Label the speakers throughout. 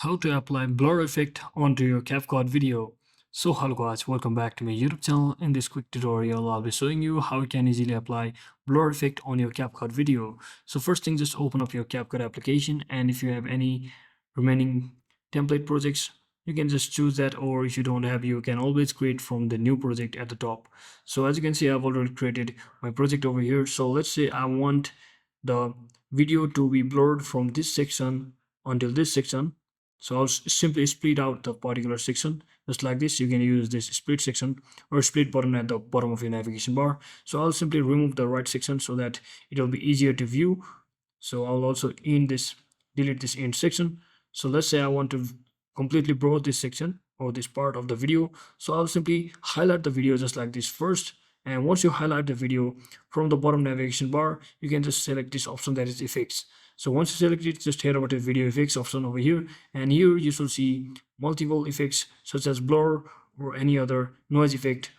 Speaker 1: How to apply blur effect onto your CapCut video. So hello guys, welcome back to my YouTube channel. In this quick tutorial I'll be showing you how you can easily apply blur effect on your CapCut video. So first thing, just open up your CapCut application, and if you have any remaining template projects, you can just choose that, or if you don't have, you can always create from the new project at the top. So as you can see, I've already created my project over here. So let's say I want the video to be blurred from this section until this section. So I'll simply split out the particular section just like this. You can use this split section or split button at the bottom of your navigation bar. So I'll simply remove the right section so that it will be easier to view. So I'll also delete this end section. So let's say I want to completely blur this section or this part of the video. So I'll simply highlight the video just like this first. And once you highlight the video, from the bottom navigation bar, you can just select this option, that is effects. So once you select it, just head over to video effects option over here, and here you should see multiple effects such as blur or any other noise effect,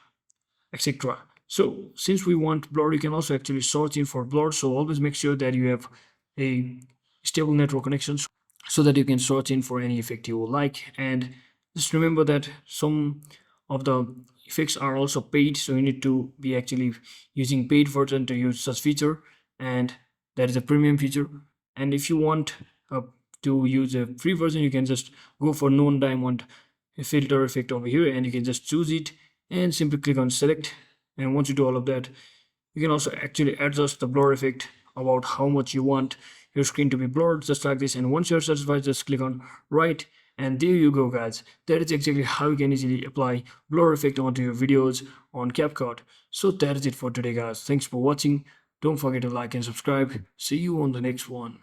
Speaker 1: etc. So since we want blur, you can also actually search in for blur. So always make sure that you have a stable network connection so that you can search in for any effect you would like. And just remember that some of the effects are also paid, so you need to be actually using paid version to use such feature, and that is a premium feature. And if you want to use a free version, you can just go for non-diamond filter effect over here, and you can just choose it and simply click on select. And once you do all of that, you can also actually adjust the blur effect about how much you want your screen to be blurred, just like this. And once you're satisfied, just click on right, and there you go guys. That is exactly how you can easily apply blur effect onto your videos on CapCut. So that is it for today guys. Thanks for watching. Don't forget to like and subscribe. See you on the next one.